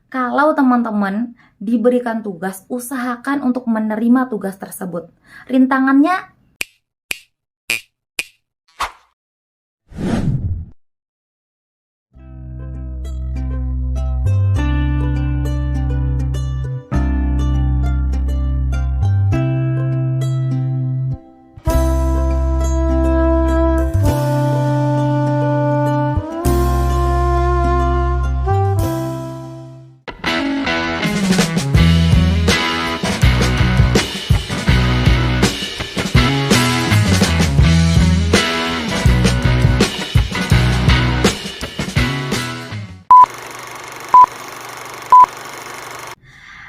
Kalau teman-teman diberikan tugas, usahakan untuk menerima tugas tersebut. Rintangannya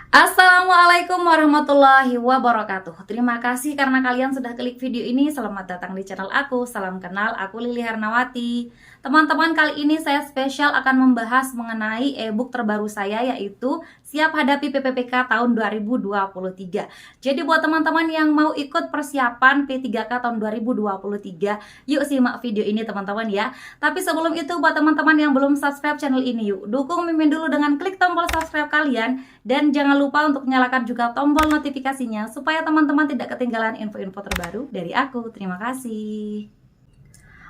Assalamualaikum warahmatullahi wabarakatuh. Terima kasih karena kalian sudah klik video ini. Selamat datang di channel aku. Salam kenal, aku Lili Hernawati. Teman-teman, kali ini saya spesial akan membahas mengenai e-book terbaru saya, yaitu Siap Hadapi PPPK tahun 2023. Jadi buat teman-teman yang mau ikut persiapan P3K tahun 2023, yuk simak video ini teman-teman ya. Tapi sebelum itu, buat teman-teman yang belum subscribe channel ini, yuk dukung Mimin dulu dengan klik tombol subscribe kalian. Dan jangan lupa untuk nyalakan juga tombol notifikasinya supaya teman-teman tidak ketinggalan info-info terbaru dari aku. Terima kasih.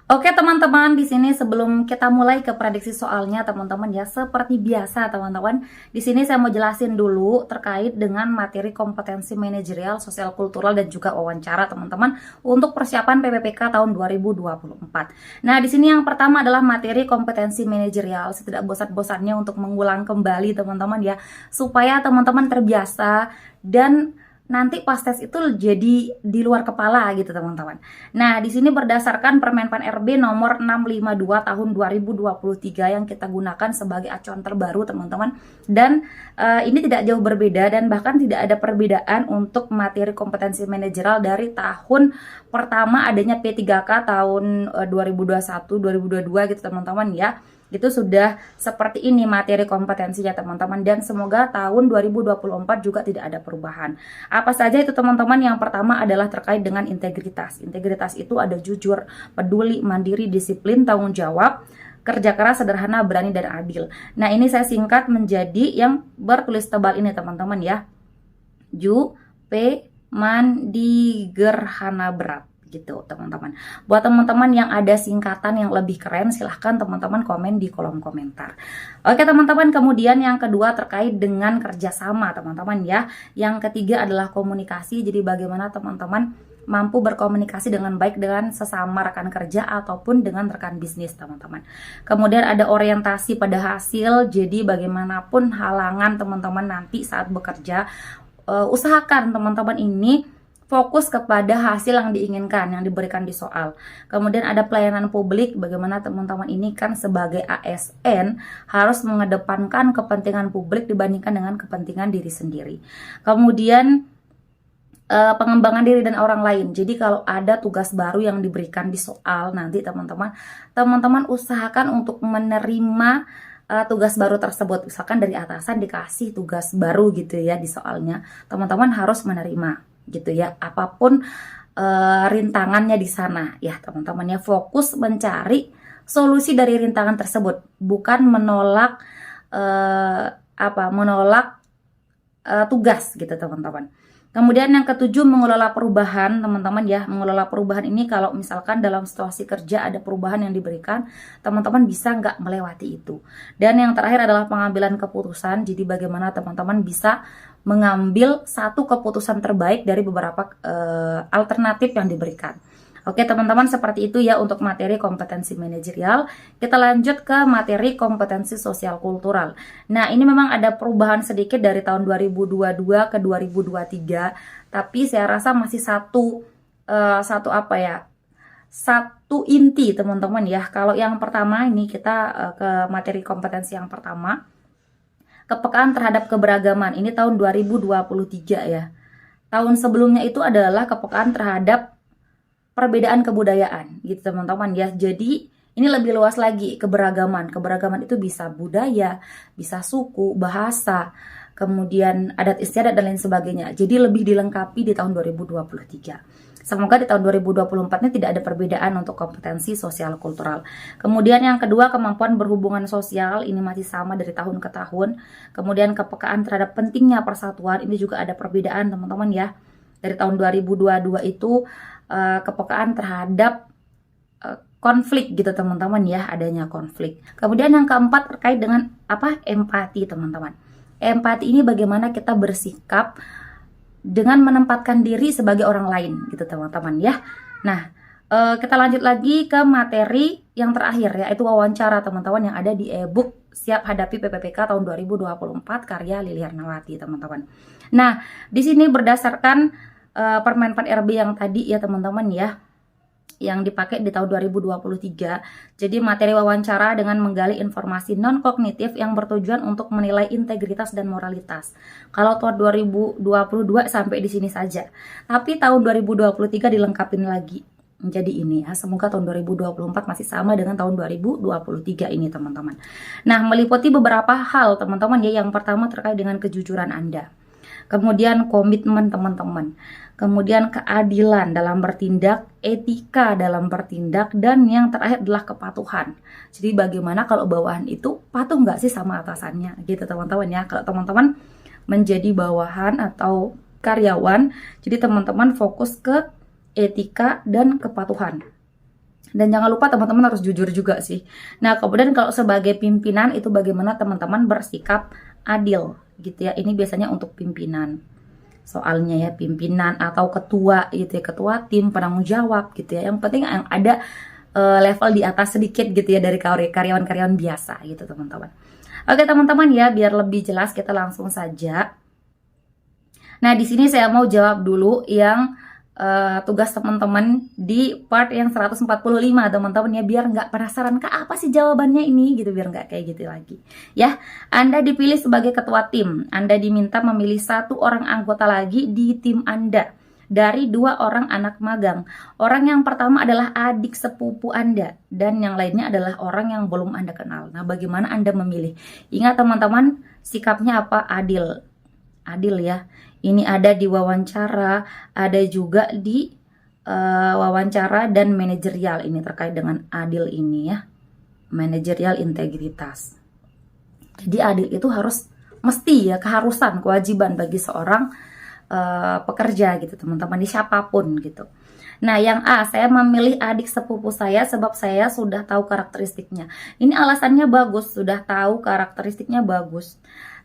Oke teman-teman, di sini sebelum kita mulai ke prediksi soalnya teman-teman ya, seperti biasa teman-teman, di sini saya mau jelasin dulu terkait dengan materi kompetensi manajerial, sosial kultural dan juga wawancara teman-teman untuk persiapan PPPK tahun 2024. Nah, di sini yang pertama adalah materi kompetensi manajerial. Saya tidak bosan-bosannya untuk mengulang kembali teman-teman ya, supaya teman-teman terbiasa dan nanti pas tes itu jadi di luar kepala gitu teman-teman. Nah, di sini berdasarkan Permenpan RB nomor 652 tahun 2023 yang kita gunakan sebagai acuan terbaru teman-teman. Dan ini tidak jauh berbeda dan bahkan tidak ada perbedaan untuk materi kompetensi manajerial dari tahun pertama adanya P3K tahun 2021-2022 gitu teman-teman ya. Itu sudah seperti ini materi kompetensinya teman-teman, dan semoga tahun 2024 juga tidak ada perubahan. Apa saja itu teman-teman? Yang pertama adalah terkait dengan integritas. Integritas itu ada jujur, peduli, mandiri, disiplin, tanggung jawab, kerja keras, sederhana, berani, dan adil. Nah, ini saya singkat menjadi yang bertulis tebal ini teman-teman ya. Ju, P, Mandi, Gerhana, Berat gitu teman-teman. Buat teman-teman yang ada singkatan yang lebih keren, silahkan teman-teman komen di kolom komentar. Oke teman-teman, kemudian yang kedua terkait dengan kerjasama teman-teman ya. Yang ketiga adalah komunikasi. Jadi bagaimana teman-teman mampu berkomunikasi dengan baik dengan sesama rekan kerja ataupun dengan rekan bisnis teman-teman. Kemudian ada orientasi pada hasil. Jadi bagaimanapun halangan teman-teman nanti saat bekerja, usahakan teman-teman ini fokus kepada hasil yang diinginkan, yang diberikan di soal. Kemudian ada pelayanan publik, bagaimana teman-teman ini kan sebagai ASN harus mengedepankan kepentingan publik dibandingkan dengan kepentingan diri sendiri. Kemudian pengembangan diri dan orang lain. Jadi kalau ada tugas baru yang diberikan di soal nanti teman-teman usahakan untuk menerima tugas baru tersebut. Misalkan dari atasan dikasih tugas baru gitu ya di soalnya, teman-teman harus menerima gitu ya, apapun rintangannya di sana ya teman-teman ya. Fokus mencari solusi dari rintangan tersebut, bukan menolak tugas gitu teman-teman. Kemudian yang ketujuh, mengelola perubahan teman-teman ya. Mengelola perubahan ini kalau misalkan dalam situasi kerja ada perubahan yang diberikan, teman-teman bisa nggak melewati itu. Dan yang terakhir adalah pengambilan keputusan. Jadi bagaimana teman-teman bisa mengambil satu keputusan terbaik dari beberapa alternatif yang diberikan. Oke teman-teman, seperti itu ya untuk materi kompetensi manajerial. Kita lanjut ke materi kompetensi sosial kultural. Nah, ini memang ada perubahan sedikit dari tahun 2022 ke 2023, tapi saya rasa masih satu inti teman-teman ya. Kalau yang pertama ini kita ke materi kompetensi yang pertama, kepekaan terhadap keberagaman. Ini tahun 2023 ya. Tahun sebelumnya itu adalah kepekaan terhadap perbedaan kebudayaan gitu teman-teman ya. Jadi Ini lebih luas lagi, keberagaman. Keberagaman itu bisa budaya, bisa suku, bahasa, kemudian adat istiadat dan lain sebagainya. Jadi lebih dilengkapi di tahun 2023. Semoga di tahun 2024 ini tidak ada perbedaan untuk kompetensi sosial kultural. Kemudian yang kedua, kemampuan berhubungan sosial, ini masih sama dari tahun ke tahun. Kemudian kepekaan terhadap pentingnya persatuan, ini juga ada perbedaan teman-teman ya. Dari tahun 2022 itu kepekaan terhadap konflik gitu teman-teman ya, adanya konflik. Kemudian yang keempat terkait dengan apa? Empati teman-teman. Empati ini bagaimana kita bersikap dengan menempatkan diri sebagai orang lain gitu teman-teman ya. Nah, kita lanjut lagi ke materi yang terakhir yaitu wawancara teman-teman yang ada di ebook Siap Hadapi PPPK tahun 2024 karya Lili Hernawati teman-teman. Nah, di sini berdasarkan Permen 4 RB yang tadi ya teman-teman ya, yang dipakai di tahun 2023. Jadi materi wawancara dengan menggali informasi non-kognitif yang bertujuan untuk menilai integritas dan moralitas. Kalau tahun 2022 sampai di sini saja. Tapi tahun 2023 dilengkapin lagi menjadi ini ya. Semoga tahun 2024 masih sama dengan tahun 2023 ini teman-teman. Nah, meliputi beberapa hal teman-teman ya. Yang pertama terkait dengan kejujuran Anda. Kemudian komitmen teman-teman, kemudian keadilan dalam bertindak, etika dalam bertindak, dan yang terakhir adalah kepatuhan. Jadi bagaimana kalau bawahan itu patuh nggak sih sama atasannya gitu teman-teman ya. Kalau teman-teman menjadi bawahan atau karyawan, jadi teman-teman fokus ke etika dan kepatuhan. Dan jangan lupa teman-teman harus jujur juga sih. Nah, kemudian kalau sebagai pimpinan itu bagaimana teman-teman bersikap adil gitu ya. Ini biasanya untuk pimpinan. Soalnya ya pimpinan atau ketua gitu ya, ketua tim penanggung jawab gitu ya. Yang penting yang ada level di atas sedikit gitu ya dari karyawan-karyawan biasa gitu teman-teman. Oke teman-teman ya, biar lebih jelas kita langsung saja. Nah, di sini saya mau jawab dulu yang tugas teman-teman di part yang 145 teman-teman ya, biar nggak penasaran kak apa sih jawabannya ini gitu, biar nggak kayak gitu lagi ya. Anda dipilih sebagai ketua tim, Anda diminta memilih 1 orang anggota lagi di tim Anda dari 2 orang anak magang. Orang yang pertama adalah adik sepupu Anda dan yang lainnya adalah orang yang belum Anda kenal. Nah, bagaimana Anda memilih? Ingat teman-teman, sikapnya apa? Adil ya. Ini ada di wawancara, ada juga di wawancara dan manajerial. Ini terkait dengan adil ini ya, manajerial integritas. Jadi adil itu harus mesti ya, keharusan, kewajiban bagi seorang pekerja gitu teman-teman, siapapun gitu. Nah, yang A, saya memilih adik sepupu saya sebab saya sudah tahu karakteristiknya. Ini alasannya bagus, sudah tahu karakteristiknya bagus.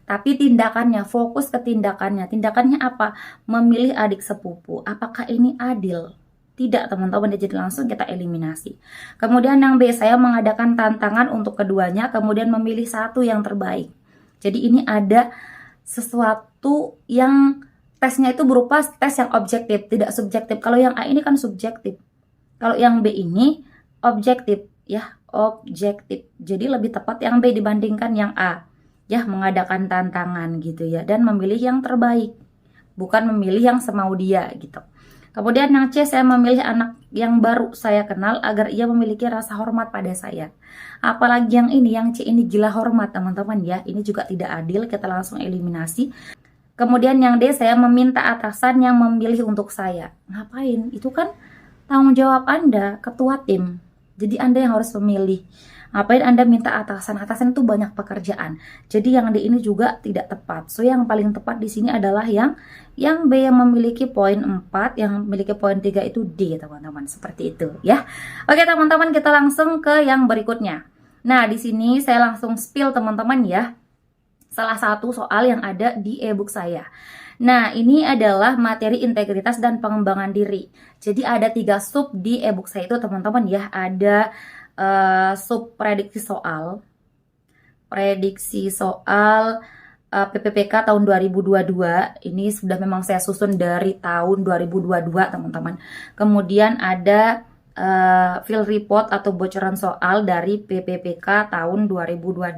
Tapi tindakannya, fokus ke tindakannya. Tindakannya apa? Memilih adik sepupu. Apakah ini adil? Tidak teman-teman, jadi langsung kita eliminasi. Kemudian yang B, saya mengadakan tantangan untuk keduanya, kemudian memilih 1 yang terbaik. Jadi ini ada sesuatu yang tesnya itu berupa tes yang objektif, tidak subjektif. Kalau yang A ini kan subjektif. Kalau yang B ini objektif ya, objektif. Jadi lebih tepat yang B dibandingkan yang A. Ya, mengadakan tantangan gitu ya, dan memilih yang terbaik, bukan memilih yang semau dia gitu. Kemudian yang C, saya memilih anak yang baru saya kenal agar ia memiliki rasa hormat pada saya. Apalagi yang ini, yang C ini gila hormat teman-teman ya, ini juga tidak adil, kita langsung eliminasi. Kemudian yang D, saya meminta atasan yang memilih untuk saya. Ngapain? Itu kan tanggung jawab Anda, ketua tim. Jadi Anda yang harus memilih. Ngapain Anda minta atasan? Atasan itu banyak pekerjaan. Jadi yang D ini juga tidak tepat. So yang paling tepat di sini adalah yang B yang memiliki poin 4, yang memiliki poin 3 itu D teman-teman. Seperti itu ya. Oke teman-teman, kita langsung ke yang berikutnya. Nah, di sini saya langsung spill teman-teman ya. Salah satu soal yang ada di ebook saya. Nah, ini adalah materi integritas dan pengembangan diri. Jadi ada 3 sub di ebook saya itu teman-teman ya. Ada sub prediksi soal PPPK tahun 2022. Ini sudah memang saya susun dari tahun 2022 teman-teman. Kemudian ada field report atau bocoran soal dari PPPK tahun 2022.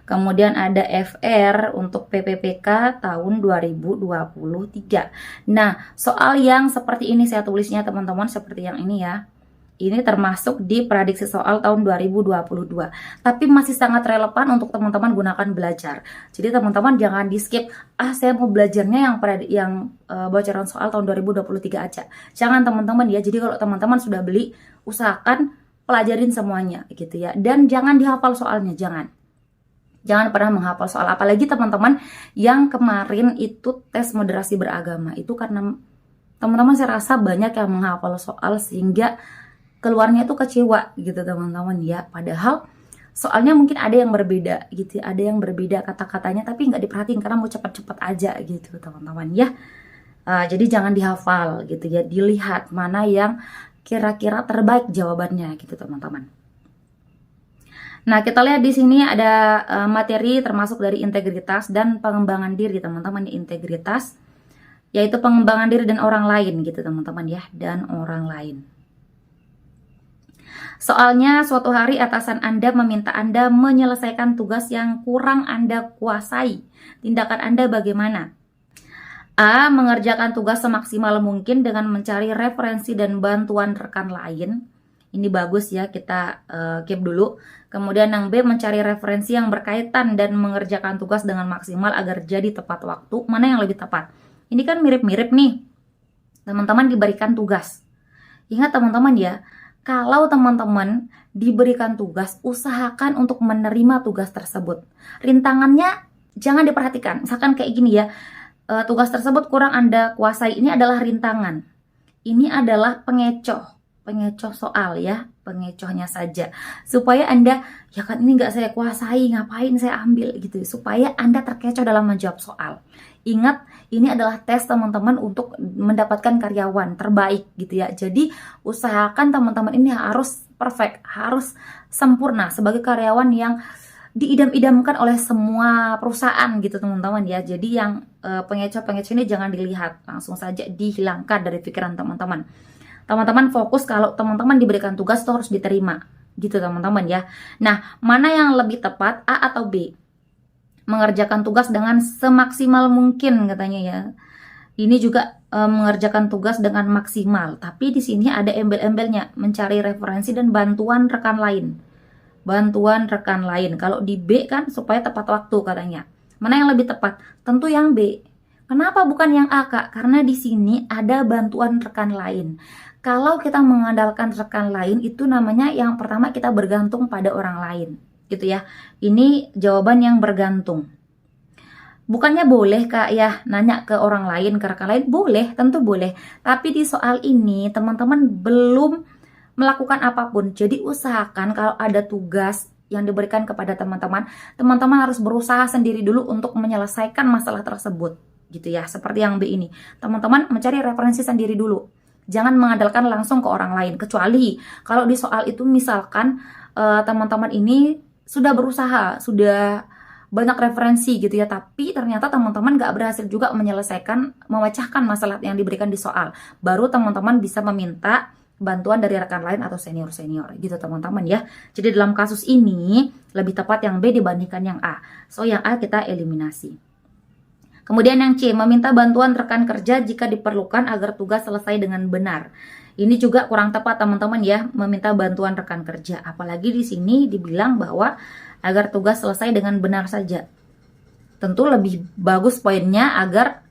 Kemudian ada FR untuk PPPK tahun 2023. Nah, soal yang seperti ini saya tulisnya teman-teman, seperti yang ini ya. Ini termasuk di prediksi soal tahun 2022. Tapi masih sangat relevan untuk teman-teman gunakan belajar. Jadi teman-teman jangan di-skip, saya mau belajarnya yang bocoran soal tahun 2023 aja. Jangan teman-teman ya. Jadi kalau teman-teman sudah beli, usahakan pelajarin semuanya gitu ya. Dan jangan dihafal soalnya, jangan. Jangan pernah menghafal soal, apalagi teman-teman yang kemarin itu tes moderasi beragama. Itu karena teman-teman saya rasa banyak yang menghafal soal sehingga keluarnya tuh kecewa gitu teman-teman ya. Padahal soalnya mungkin ada yang berbeda gitu, ada yang berbeda kata-katanya tapi nggak diperhatiin karena mau cepet-cepet aja gitu teman-teman ya. Jadi jangan dihafal gitu ya, dilihat mana yang kira-kira terbaik jawabannya gitu teman-teman. Nah, kita lihat di sini ada materi termasuk dari integritas dan pengembangan diri teman-teman. Integritas yaitu pengembangan diri dan orang lain gitu teman-teman ya, dan orang lain. Soalnya suatu hari atasan Anda meminta Anda menyelesaikan tugas yang kurang Anda kuasai. Tindakan Anda bagaimana? A. Mengerjakan tugas semaksimal mungkin dengan mencari referensi dan bantuan rekan lain. Ini bagus ya, kita keep dulu. Kemudian yang B. Mencari referensi yang berkaitan dan mengerjakan tugas dengan maksimal agar jadi tepat waktu. Mana yang lebih tepat? Ini kan mirip-mirip nih. Teman-teman diberikan tugas. Ingat teman-teman ya, kalau teman-teman diberikan tugas, usahakan untuk menerima tugas tersebut. Rintangannya jangan diperhatikan. Misalkan kayak gini ya, tugas tersebut kurang Anda kuasai. Ini adalah rintangan. Ini adalah pengecoh soal ya, pengecohnya saja. Supaya Anda, ya kan ini nggak saya kuasai, ngapain saya ambil gitu. Supaya Anda terkecoh dalam menjawab soal. Ingat, ini adalah tes teman-teman untuk mendapatkan karyawan terbaik gitu ya. Jadi usahakan teman-teman ini harus perfect, harus sempurna sebagai karyawan yang diidam-idamkan oleh semua perusahaan gitu teman-teman ya. Jadi yang pengecoh-pengecoh ini jangan dilihat, langsung saja dihilangkan dari pikiran teman-teman. Teman-teman fokus kalau teman-teman diberikan tugas itu harus diterima gitu teman-teman ya. Nah, mana yang lebih tepat, A atau B? Mengerjakan tugas dengan semaksimal mungkin katanya ya. Ini juga mengerjakan tugas dengan maksimal, tapi di sini ada embel-embelnya, mencari referensi dan bantuan rekan lain. Bantuan rekan lain. Kalau di B kan supaya tepat waktu katanya. Mana yang lebih tepat? Tentu yang B. Kenapa bukan yang A, Kak? Karena di sini ada bantuan rekan lain. Kalau kita mengandalkan rekan lain itu namanya yang pertama kita bergantung pada orang lain. Gitu ya. Ini jawaban yang bergantung. Bukannya boleh Kak ya nanya ke orang lain, ke rekan lain? Boleh, tentu boleh. Tapi di soal ini teman-teman belum melakukan apapun. Jadi usahakan kalau ada tugas yang diberikan kepada teman-teman, teman-teman harus berusaha sendiri dulu untuk menyelesaikan masalah tersebut. Gitu ya, seperti yang B ini. Teman-teman mencari referensi sendiri dulu. Jangan mengandalkan langsung ke orang lain. Kecuali kalau di soal itu misalkan teman-teman ini sudah berusaha, sudah banyak referensi gitu ya, tapi ternyata teman-teman gak berhasil juga memecahkan masalah yang diberikan di soal. Baru teman-teman bisa meminta bantuan dari rekan lain atau senior-senior gitu teman-teman ya. Jadi dalam kasus ini lebih tepat yang B dibandingkan yang A. So yang A kita eliminasi. Kemudian yang C, meminta bantuan rekan kerja jika diperlukan agar tugas selesai dengan benar. Ini juga kurang tepat teman-teman ya, meminta bantuan rekan kerja. Apalagi di sini dibilang bahwa agar tugas selesai dengan benar saja. Tentu lebih bagus poinnya agar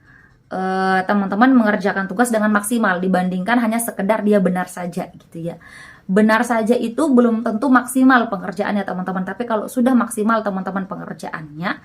teman-teman mengerjakan tugas dengan maksimal dibandingkan hanya sekedar dia benar saja gitu ya. Benar saja itu belum tentu maksimal pengerjaannya teman-teman, tapi kalau sudah maksimal teman-teman pengerjaannya,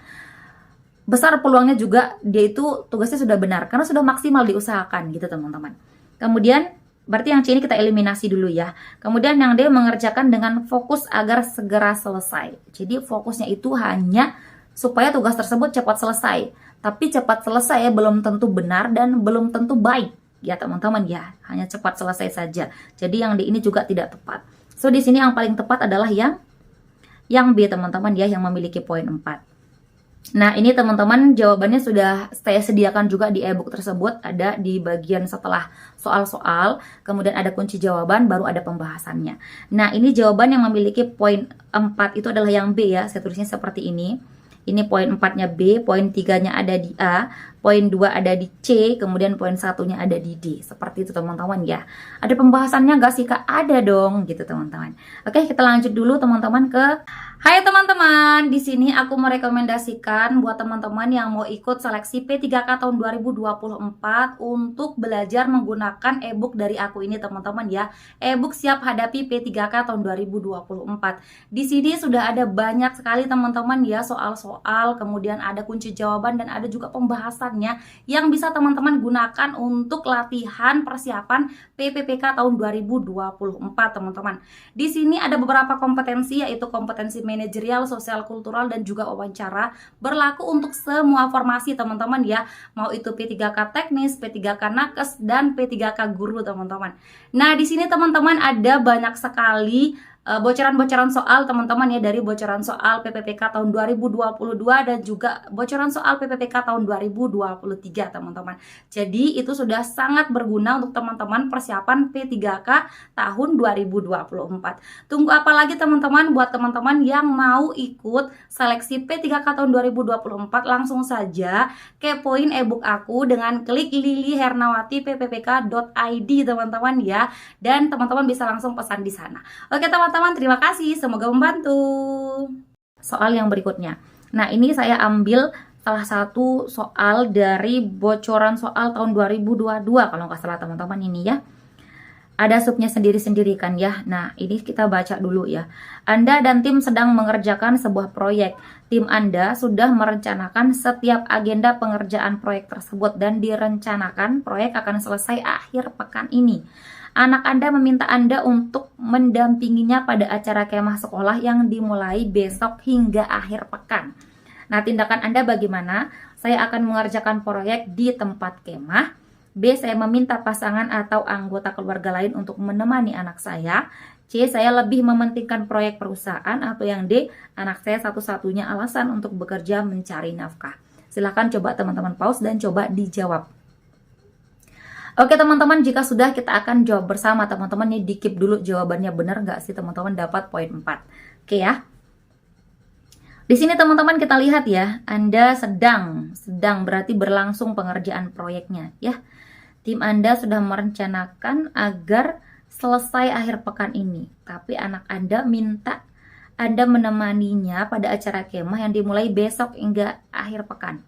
besar peluangnya juga dia itu tugasnya sudah benar karena sudah maksimal diusahakan gitu teman-teman. Kemudian berarti yang C ini kita eliminasi dulu ya. Kemudian yang D mengerjakan dengan fokus agar segera selesai. Jadi fokusnya itu hanya supaya tugas tersebut cepat selesai. Tapi cepat selesai belum tentu benar dan belum tentu baik ya teman-teman ya. Hanya cepat selesai saja. Jadi yang D ini juga tidak tepat. So di sini yang paling tepat adalah yang B teman-teman ya, yang memiliki poin 4. Nah ini teman-teman jawabannya sudah saya sediakan juga di ebook tersebut. Ada di bagian setelah soal-soal, kemudian ada kunci jawaban, baru ada pembahasannya. Nah ini jawaban yang memiliki poin 4 itu adalah yang B ya, saya tulisnya seperti ini. Ini poin 4-nya B, poin 3-nya ada di A, poin 2 ada di C, kemudian poin 1-nya ada di D. Seperti itu teman-teman ya. Ada pembahasannya nggak sih Kak? Ada dong gitu teman-teman. Oke, kita lanjut dulu teman-teman ke Hai teman-teman, di sini aku merekomendasikan buat teman-teman yang mau ikut seleksi P3K tahun 2024 untuk belajar menggunakan e-book dari aku ini teman-teman ya. E-book siap hadapi P3K tahun 2024. Di sini sudah ada banyak sekali teman-teman ya soal-soal, kemudian ada kunci jawaban dan ada juga pembahasannya yang bisa teman-teman gunakan untuk latihan persiapan PPPK tahun 2024 teman-teman. Di sini ada beberapa kompetensi yaitu kompetensi manajerial, sosial, kultural, dan juga wawancara berlaku untuk semua formasi teman-teman ya, mau itu P3K teknis, P3K nakes, dan P3K guru teman-teman. Nah di sini teman-teman ada banyak sekali bocoran-bocoran soal teman-teman ya, dari bocoran soal PPPK tahun 2022 dan juga bocoran soal PPPK tahun 2023 teman-teman. Jadi itu sudah sangat berguna untuk teman-teman persiapan P3K tahun 2024. Tunggu apa lagi teman-teman? Buat teman-teman yang mau ikut seleksi P3K tahun 2024 langsung saja kepoin e-book aku dengan klik lilihernawati.ppk.id teman-teman ya, dan teman-teman bisa langsung pesan di sana. Oke teman-teman, terima kasih, semoga membantu. Soal yang berikutnya. Nah, ini saya ambil salah satu soal dari bocoran soal tahun 2022 kalau nggak salah teman-teman ini ya. Ada subnya sendiri-sendiri kan ya. Nah, ini kita baca dulu ya. Anda dan tim sedang mengerjakan sebuah proyek. Tim Anda sudah merencanakan setiap agenda pengerjaan proyek tersebut dan direncanakan proyek akan selesai akhir pekan ini. Anak Anda meminta Anda untuk mendampinginya pada acara kemah sekolah yang dimulai besok hingga akhir pekan. Nah, tindakan Anda bagaimana? Saya akan mengerjakan proyek di tempat kemah. B. Saya meminta pasangan atau anggota keluarga lain untuk menemani anak saya. C. Saya lebih mementingkan proyek perusahaan. Atau yang D. Anak saya satu-satunya alasan untuk bekerja mencari nafkah. Silahkan coba teman-teman pause dan coba dijawab. Oke teman-teman, jika sudah kita akan jawab bersama teman-teman. Nih di-keep dulu jawabannya, benar nggak sih teman-teman dapat poin 4. Oke ya. Di sini teman-teman kita lihat ya, Anda sedang berarti berlangsung pengerjaan proyeknya ya. Tim Anda sudah merencanakan agar selesai akhir pekan ini, tapi anak Anda minta Anda menemaninya pada acara kemah yang dimulai besok hingga akhir pekan.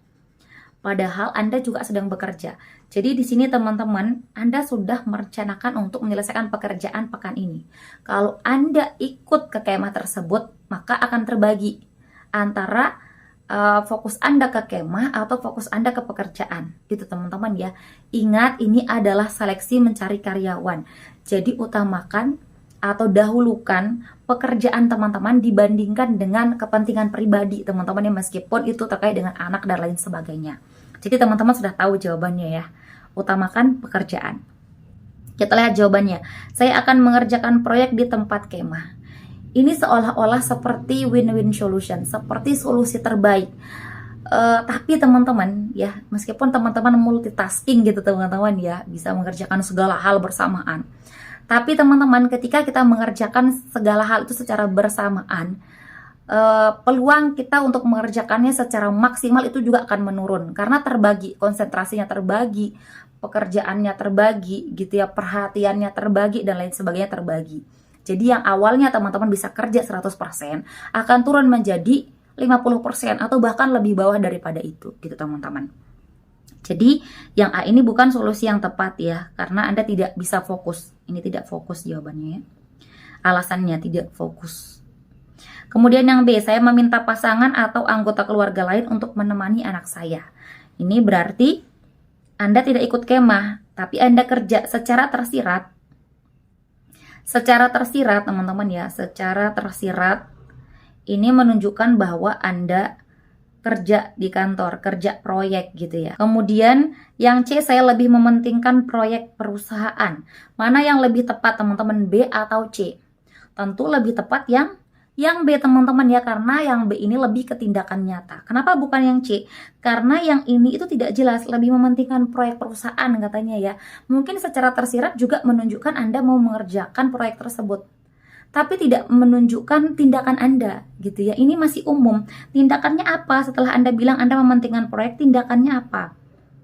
Padahal Anda juga sedang bekerja. Jadi di sini teman-teman, Anda sudah merencanakan untuk menyelesaikan pekerjaan pekan ini. Kalau Anda ikut ke kemah tersebut, maka akan terbagi antara fokus Anda ke kemah atau fokus Anda ke pekerjaan. Gitu teman-teman ya. Ingat, ini adalah seleksi mencari karyawan. Jadi utamakan atau dahulukan pekerjaan teman-teman dibandingkan dengan kepentingan pribadi teman-teman ya, meskipun itu terkait dengan anak dan lain sebagainya. Jadi teman-teman sudah tahu jawabannya ya. Utamakan pekerjaan. Kita lihat jawabannya. Saya akan mengerjakan proyek di tempat kemah. Ini seolah-olah seperti win-win solution, seperti solusi terbaik. Tapi teman-teman ya, meskipun teman-teman multitasking gitu teman-teman ya, bisa mengerjakan segala hal bersamaan. Tapi teman-teman, ketika kita mengerjakan segala hal itu secara bersamaan, peluang kita untuk mengerjakannya secara maksimal itu juga akan menurun. Karena terbagi, konsentrasinya terbagi, pekerjaannya terbagi, gitu ya, perhatiannya terbagi, dan lain sebagainya terbagi. Jadi yang awalnya teman-teman bisa kerja 100%, akan turun menjadi 50% atau bahkan lebih bawah daripada itu, gitu teman-teman. Jadi yang A ini bukan solusi yang tepat ya, karena Anda tidak bisa fokus. Ini tidak fokus jawabannya ya. Alasannya tidak fokus. Kemudian yang B, saya meminta pasangan atau anggota keluarga lain untuk menemani anak saya. Ini berarti Anda tidak ikut kemah, tapi Anda kerja secara tersirat. Secara tersirat teman-teman ya, secara tersirat ini menunjukkan bahwa Anda kerja di kantor, kerja proyek gitu ya. Kemudian yang C, saya lebih mementingkan proyek perusahaan. Mana yang lebih tepat teman-teman, B atau C? Tentu lebih tepat yang B teman-teman ya, karena yang B ini lebih ke tindakan nyata. Kenapa bukan yang C? Karena yang ini itu tidak jelas, lebih mementingkan proyek perusahaan katanya ya. Mungkin secara tersirat juga menunjukkan Anda mau mengerjakan proyek tersebut. tapi tidak menunjukkan tindakan Anda gitu ya. Ini masih umum. Tindakannya apa? Setelah Anda bilang Anda mementingkan proyek, tindakannya apa?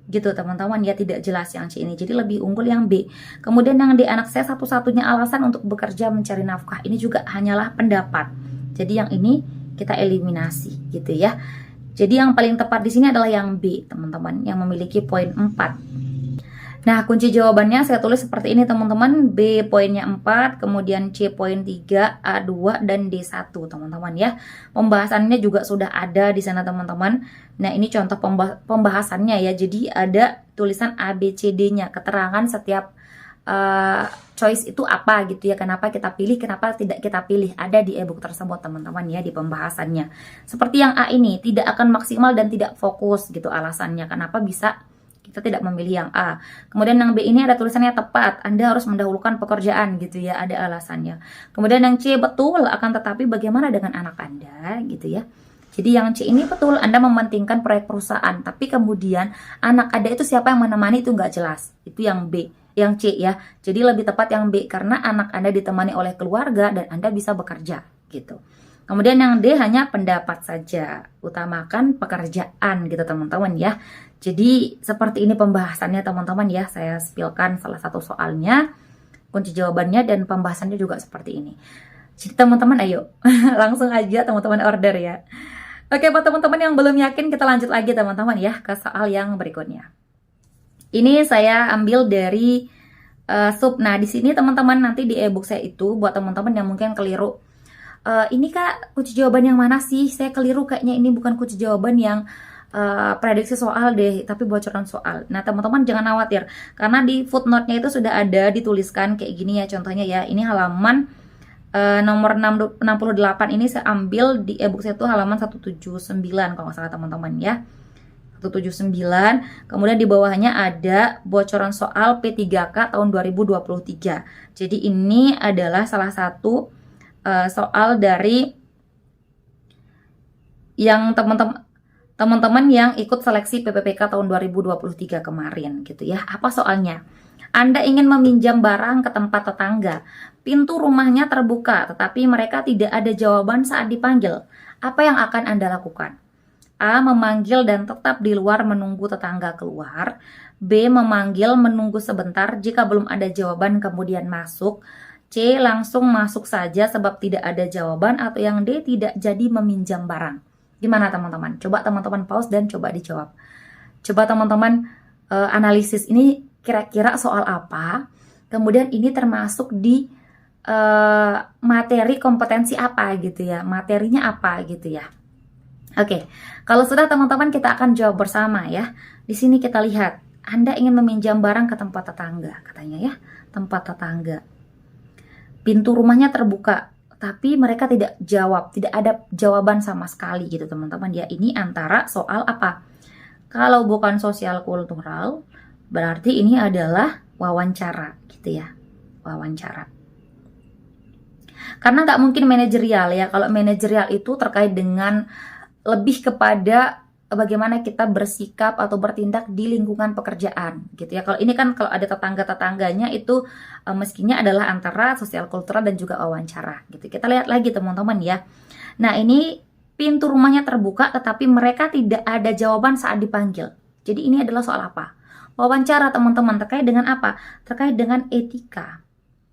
Gitu teman-teman ya, tidak jelas yang C ini. Jadi lebih unggul yang B. Kemudian yang D, anak saya satu-satunya alasan untuk bekerja mencari nafkah. Ini juga hanyalah pendapat. Jadi yang ini kita eliminasi gitu ya. Jadi yang paling tepat di sini adalah yang B, teman-teman, yang memiliki poin 4. Nah, kunci jawabannya saya tulis seperti ini, teman-teman. B poinnya 4, kemudian C poin 3, A2, dan D1, teman-teman ya. Pembahasannya juga sudah ada di sana, teman-teman. Nah, ini contoh pembahasannya ya. Jadi ada tulisan A, B, C, D-nya, keterangan setiap choice itu apa gitu ya, kenapa kita pilih, kenapa tidak kita pilih, ada di ebook tersebut teman-teman ya, di pembahasannya. Seperti yang A ini, tidak akan maksimal dan tidak fokus gitu alasannya, kenapa bisa kita tidak memilih yang A. Kemudian yang B ini ada tulisannya tepat, Anda harus mendahulukan pekerjaan gitu ya, ada alasannya. Kemudian yang C betul, akan tetapi bagaimana dengan anak Anda gitu ya. Jadi yang C ini betul, Anda mementingkan proyek perusahaan, tapi kemudian anak Anda itu siapa yang menemani itu nggak jelas, itu yang B. Yang C ya, jadi lebih tepat yang B karena anak Anda ditemani oleh keluarga dan Anda bisa bekerja gitu. Kemudian yang D hanya pendapat saja, utamakan pekerjaan gitu teman-teman ya. Jadi seperti ini pembahasannya teman-teman ya, saya spillkan salah satu soalnya, kunci jawabannya dan pembahasannya juga seperti ini. Jadi teman-teman ayo langsung aja teman-teman order ya. Oke, buat teman-teman yang belum yakin kita lanjut lagi teman-teman ya ke soal yang berikutnya. Ini saya ambil dari sub. Nah, di sini teman-teman nanti di ebook saya itu buat teman-teman yang mungkin keliru. Ini Kak, kunci jawaban yang mana sih? Saya keliru kayaknya ini bukan kunci jawaban yang prediksi soal deh, tapi bocoran soal. Nah, teman-teman jangan khawatir karena di footnote-nya itu sudah ada dituliskan kayak gini ya contohnya ya. Ini halaman nomor 68 ini saya ambil di ebook saya itu halaman 179 kalau nggak salah teman-teman ya. 179, kemudian di bawahnya ada bocoran soal P3K tahun 2023. Jadi ini adalah salah satu soal dari yang teman-teman yang ikut seleksi PPPK tahun 2023 kemarin gitu ya. Apa soalnya? Anda ingin meminjam barang ke tempat tetangga. Pintu rumahnya terbuka, tetapi mereka tidak ada jawaban saat dipanggil. Apa yang akan Anda lakukan? A. Memanggil dan tetap di luar menunggu tetangga keluar. B. Memanggil menunggu sebentar, jika belum ada jawaban kemudian masuk. C. Langsung masuk saja sebab tidak ada jawaban. Atau yang D. Tidak jadi meminjam barang. Gimana teman-teman? Coba teman-teman pause dan coba dijawab. Coba teman-teman analisis ini kira-kira soal apa. Kemudian ini termasuk di materi kompetensi apa gitu ya. Materinya apa gitu ya. Oke, kalau sudah teman-teman kita akan jawab bersama ya. Di sini kita lihat, Anda ingin meminjam barang ke tempat tetangga, katanya ya, tempat tetangga. Pintu rumahnya terbuka, tapi mereka tidak jawab, tidak ada jawaban sama sekali gitu teman-teman ya. Ini antara soal apa? Kalau bukan sosial kultural, berarti ini adalah wawancara gitu ya, wawancara. Karena nggak mungkin manajerial ya. Kalau manajerial itu terkait dengan lebih kepada bagaimana kita bersikap atau bertindak di lingkungan pekerjaan gitu ya. Kalau ini kan kalau ada tetangga-tetangganya itu meskinya adalah antara sosial kultural dan juga wawancara gitu. Kita lihat lagi teman-teman ya. Nah, ini pintu rumahnya terbuka tetapi mereka tidak ada jawaban saat dipanggil. Jadi ini adalah soal apa? Wawancara teman-teman, terkait dengan apa? Terkait dengan etika.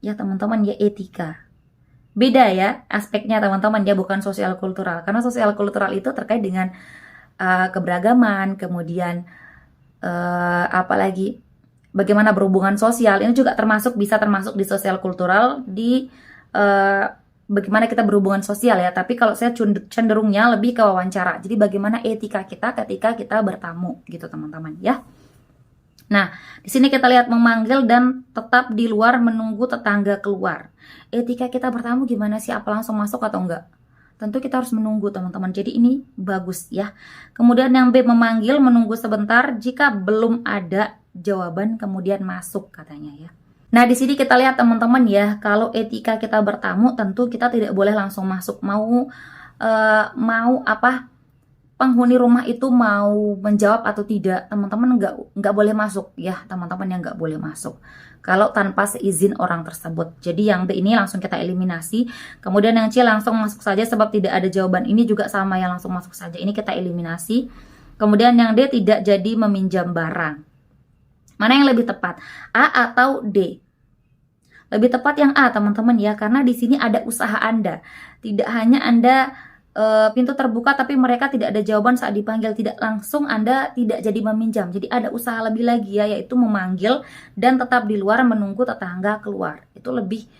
Ya teman-teman ya, etika. Beda ya aspeknya teman-teman ya, bukan sosial kultural. Karena sosial kultural itu terkait dengan keberagaman, kemudian apalagi bagaimana berhubungan sosial. Ini juga bisa termasuk di sosial kultural, di bagaimana kita berhubungan sosial ya. Tapi kalau saya cenderungnya lebih ke wawancara. Jadi bagaimana etika kita ketika kita bertamu gitu teman-teman ya. Nah, di sini kita lihat memanggil dan tetap di luar menunggu tetangga keluar. Etika kita bertamu gimana sih? Apa langsung masuk atau enggak? Tentu kita harus menunggu teman-teman. Jadi ini bagus ya. Kemudian yang B, memanggil menunggu sebentar, jika belum ada jawaban kemudian masuk katanya ya. Nah, di sini kita lihat teman-teman ya, kalau etika kita bertamu tentu kita tidak boleh langsung masuk. Mau penghuni rumah itu mau menjawab atau tidak, teman-teman nggak boleh masuk ya, teman-teman yang nggak boleh masuk kalau tanpa seizin orang tersebut. Jadi yang B ini langsung kita eliminasi, kemudian yang C langsung masuk saja sebab tidak ada jawaban. Ini juga sama, yang langsung masuk saja ini kita eliminasi. Kemudian yang D tidak jadi meminjam barang. Mana yang lebih tepat, A atau D? Lebih tepat yang A, teman-teman ya, karena di sini ada usaha Anda. Tidak hanya Anda pintu terbuka tapi mereka tidak ada jawaban saat dipanggil, tidak langsung Anda tidak jadi meminjam. Jadi ada usaha lebih lagi ya, yaitu memanggil dan tetap di luar menunggu tetangga keluar. Itu lebih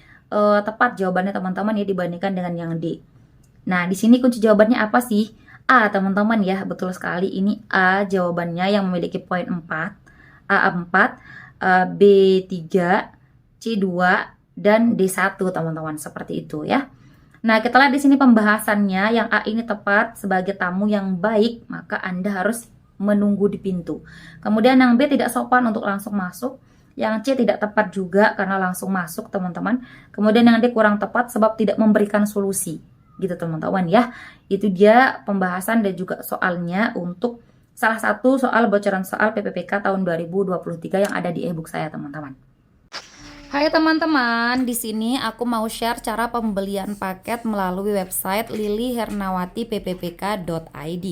tepat jawabannya teman-teman ya dibandingkan dengan yang D. Nah, di sini kunci jawabannya apa sih? A, teman-teman ya, betul sekali, ini A jawabannya yang memiliki poin 4. A4, B3, C2 dan D1 teman-teman, seperti itu ya. Nah, kita lihat di sini pembahasannya. Yang A ini tepat, sebagai tamu yang baik, maka Anda harus menunggu di pintu. Kemudian yang B tidak sopan untuk langsung masuk. Yang C tidak tepat juga karena langsung masuk, teman-teman. Kemudian yang D kurang tepat sebab tidak memberikan solusi. Gitu, teman-teman ya. Itu dia pembahasan dan juga soalnya untuk salah satu soal bocoran soal PPPK tahun 2023 yang ada di e-book saya, teman-teman. Hai teman-teman, di sini aku mau share cara pembelian paket melalui website lilihernawatippppk.id.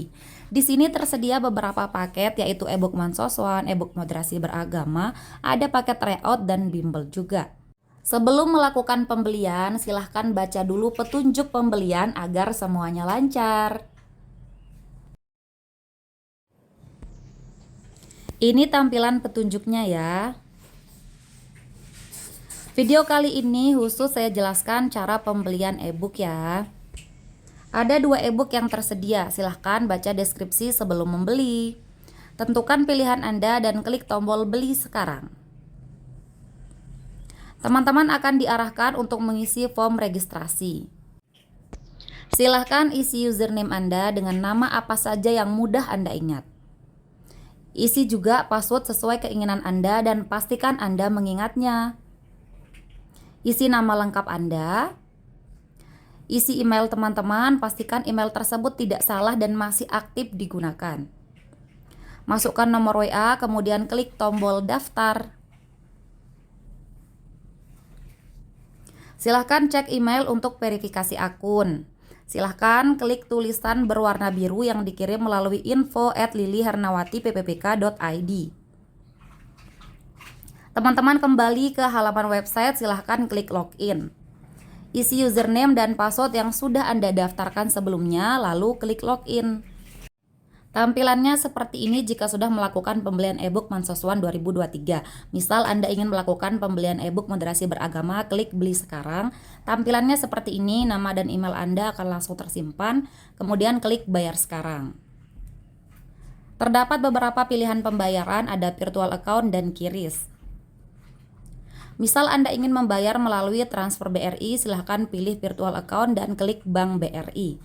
Di sini tersedia beberapa paket, yaitu e-book Mansoswan, e-book Moderasi Beragama, ada paket Reout dan Bimbel juga. Sebelum melakukan pembelian, silahkan baca dulu petunjuk pembelian agar semuanya lancar. Ini tampilan petunjuknya ya. Video kali ini khusus saya jelaskan cara pembelian e-book ya. Ada 2 e-book yang tersedia, silahkan baca deskripsi sebelum membeli. Tentukan pilihan Anda dan klik tombol beli sekarang. Teman-teman akan diarahkan untuk mengisi form registrasi. Silahkan isi username Anda dengan nama apa saja yang mudah Anda ingat. Isi juga password sesuai keinginan Anda dan pastikan Anda mengingatnya. Isi nama lengkap Anda. Isi email teman-teman, pastikan email tersebut tidak salah dan masih aktif digunakan. Masukkan nomor WA, kemudian klik tombol daftar. Silahkan cek email untuk verifikasi akun. Silahkan klik tulisan berwarna biru yang dikirim melalui info@lilihernawatippppk.id. Teman-teman kembali ke halaman website, silahkan klik login. Isi username dan password yang sudah Anda daftarkan sebelumnya, lalu klik login. Tampilannya seperti ini jika sudah melakukan pembelian e-book Mansoswan 2023. Misal Anda ingin melakukan pembelian e-book Moderasi Beragama, klik beli sekarang. Tampilannya seperti ini, nama dan email Anda akan langsung tersimpan, kemudian klik bayar sekarang. Terdapat beberapa pilihan pembayaran, ada virtual account dan QRIS. Misal Anda ingin membayar melalui transfer BRI, silahkan pilih virtual account dan klik Bank BRI.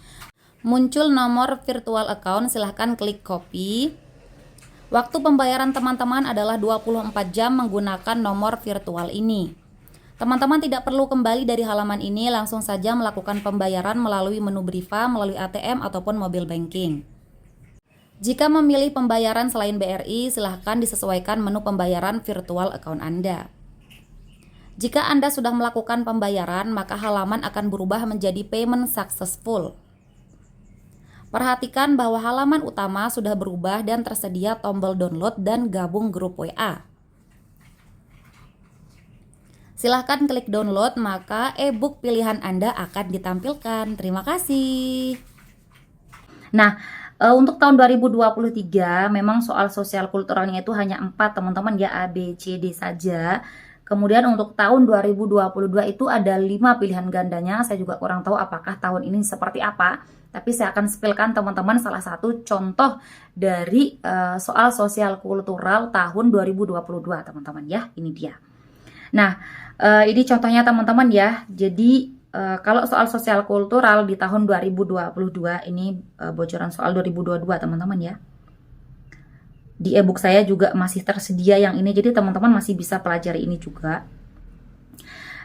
Muncul nomor virtual account, silahkan klik copy. Waktu pembayaran teman-teman adalah 24 jam menggunakan nomor virtual ini. Teman-teman tidak perlu kembali dari halaman ini, langsung saja melakukan pembayaran melalui menu Briva, melalui ATM ataupun mobile banking. Jika memilih pembayaran selain BRI, silahkan disesuaikan menu pembayaran virtual account Anda. Jika Anda sudah melakukan pembayaran, maka halaman akan berubah menjadi payment successful. Perhatikan bahwa halaman utama sudah berubah dan tersedia tombol download dan gabung grup WA. Silahkan klik download, maka e-book pilihan Anda akan ditampilkan. Terima kasih. Nah, untuk tahun 2023 memang soal sosial kulturalnya itu hanya 4 teman-teman ya, A, B, C, D saja. Kemudian untuk tahun 2022 itu ada 5 pilihan gandanya. Saya juga kurang tahu apakah tahun ini seperti apa. Tapi saya akan spilkan teman-teman salah satu contoh dari soal sosial kultural tahun 2022 teman-teman ya. Ini dia. Nah, ini contohnya teman-teman ya. Jadi kalau soal sosial kultural di tahun 2022 ini bocoran soal 2022 teman-teman ya. Di e-book saya juga masih tersedia yang ini, jadi teman-teman masih bisa pelajari ini juga.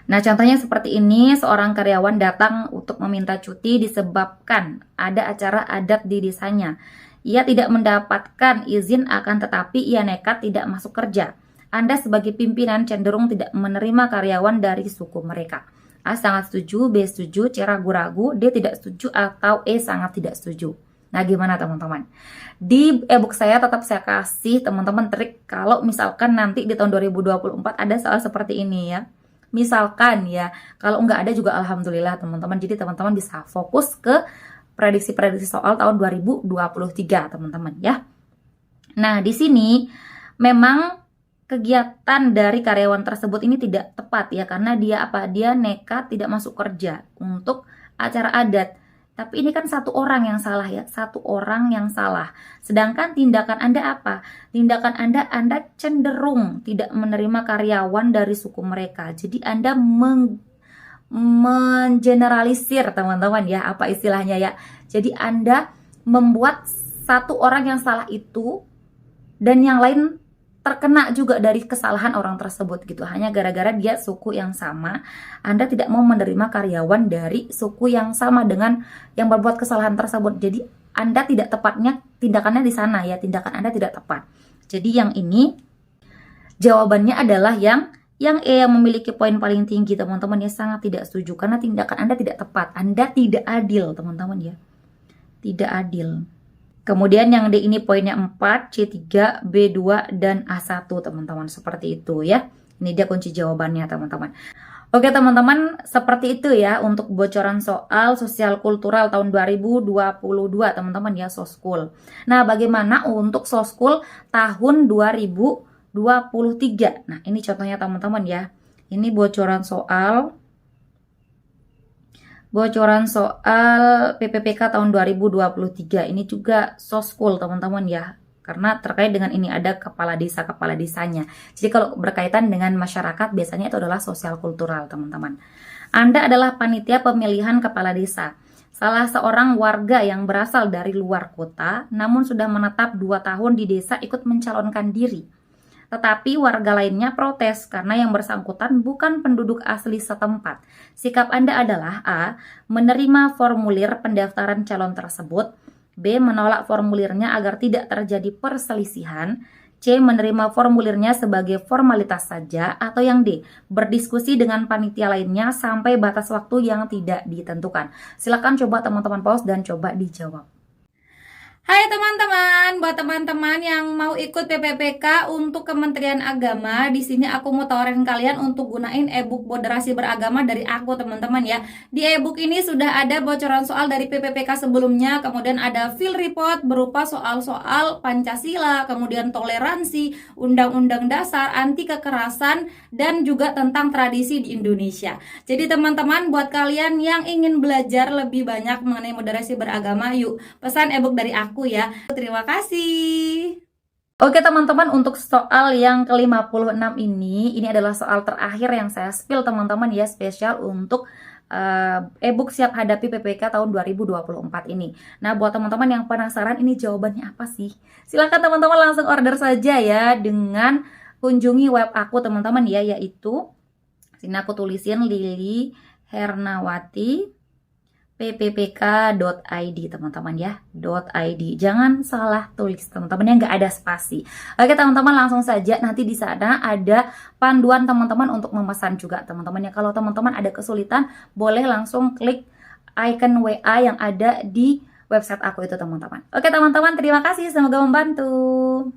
Nah, contohnya seperti ini, seorang karyawan datang untuk meminta cuti disebabkan ada acara adat di desanya. Ia tidak mendapatkan izin, akan tetapi ia nekat tidak masuk kerja. Anda sebagai pimpinan cenderung tidak menerima karyawan dari suku mereka. A sangat setuju, B setuju, C ragu-ragu, D tidak setuju, atau E sangat tidak setuju. Nah, gimana teman-teman? Di ebook saya tetap saya kasih teman-teman trik kalau misalkan nanti di tahun 2024 ada soal seperti ini ya. Misalkan ya, kalau nggak ada juga alhamdulillah teman-teman. Jadi teman-teman bisa fokus ke prediksi-prediksi soal tahun 2023 teman-teman ya. Nah, di sini memang kegiatan dari karyawan tersebut ini tidak tepat ya, karena dia nekat tidak masuk kerja untuk acara adat. Tapi ini kan satu orang yang salah ya, satu orang yang salah. Sedangkan tindakan Anda apa? Tindakan Anda cenderung tidak menerima karyawan dari suku mereka. Jadi Anda mengeneralisir teman-teman ya, apa istilahnya ya. Jadi Anda membuat satu orang yang salah itu dan yang lain terkena juga dari kesalahan orang tersebut gitu. Hanya gara-gara dia suku yang sama, Anda tidak mau menerima karyawan dari suku yang sama dengan yang berbuat kesalahan tersebut. Jadi Anda tidak tepatnya tindakannya di sana ya, tindakan Anda tidak tepat. Jadi yang ini jawabannya adalah yang E yang memiliki poin paling tinggi teman-teman ya, sangat tidak setuju karena tindakan Anda tidak tepat. Anda tidak adil teman-teman ya. Tidak adil. Kemudian yang D ini poinnya 4, C3, B2, dan A1 teman-teman. Seperti itu ya. Ini dia kunci jawabannya teman-teman. Oke teman-teman, seperti itu ya untuk bocoran soal sosial kultural tahun 2022 teman-teman ya, Soskul. Nah, bagaimana untuk Soskul tahun 2023? Nah, ini contohnya teman-teman ya. Ini bocoran soal PPPK tahun 2023. Ini juga Soskul teman-teman ya, karena terkait dengan ini ada kepala desanya. Jadi kalau berkaitan dengan masyarakat biasanya itu adalah sosial kultural teman-teman. Anda adalah panitia pemilihan kepala desa, salah seorang warga yang berasal dari luar kota namun sudah menetap 2 tahun di desa ikut mencalonkan diri. Tetapi warga lainnya protes karena yang bersangkutan bukan penduduk asli setempat. Sikap Anda adalah A. Menerima formulir pendaftaran calon tersebut, B. Menolak formulirnya agar tidak terjadi perselisihan, C. Menerima formulirnya sebagai formalitas saja, atau yang D. Berdiskusi dengan panitia lainnya sampai batas waktu yang tidak ditentukan. Silakan coba teman-teman pause dan coba dijawab. Hai teman-teman, buat teman-teman yang mau ikut PPPK untuk Kementerian Agama, di sini aku mau tawarin kalian untuk gunain ebook moderasi beragama dari aku teman-teman ya. Di ebook ini sudah ada bocoran soal dari PPPK sebelumnya, kemudian ada field report berupa soal-soal Pancasila, kemudian toleransi, undang-undang dasar, anti kekerasan, dan juga tentang tradisi di Indonesia. Jadi teman-teman, buat kalian yang ingin belajar lebih banyak mengenai moderasi beragama, yuk pesan ebook dari aku ya. Terima kasih. Oke teman-teman, untuk soal yang ke-56 ini adalah soal terakhir yang saya spill teman-teman ya, spesial untuk ebook siap hadapi PPK tahun 2024 ini. Nah, buat teman-teman yang penasaran ini jawabannya apa sih? Silakan teman-teman langsung order saja ya dengan kunjungi web aku teman-teman ya, yaitu sini aku tulisin Lili Hernawati pppk.id teman-teman ya, .id. Jangan salah tulis teman-teman ya, nggak ada spasi. Oke teman-teman, langsung saja, nanti di sana ada panduan teman-teman untuk memesan juga teman-teman ya. Kalau teman-teman ada kesulitan, boleh langsung klik icon WA yang ada di website aku itu teman-teman. Oke teman-teman, terima kasih, semoga membantu.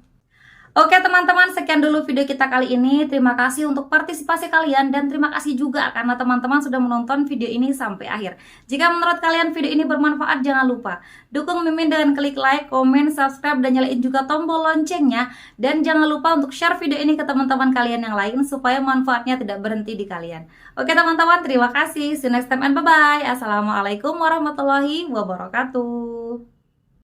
Oke teman-teman, sekian dulu video kita kali ini. Terima kasih untuk partisipasi kalian dan terima kasih juga karena teman-teman sudah menonton video ini sampai akhir. Jika menurut kalian video ini bermanfaat, jangan lupa dukung Mimin dengan klik like, komen, subscribe, dan nyalain juga tombol loncengnya. Dan jangan lupa untuk share video ini ke teman-teman kalian yang lain supaya manfaatnya tidak berhenti di kalian. Oke teman-teman, terima kasih. See you next time and bye-bye. Assalamualaikum warahmatullahi wabarakatuh.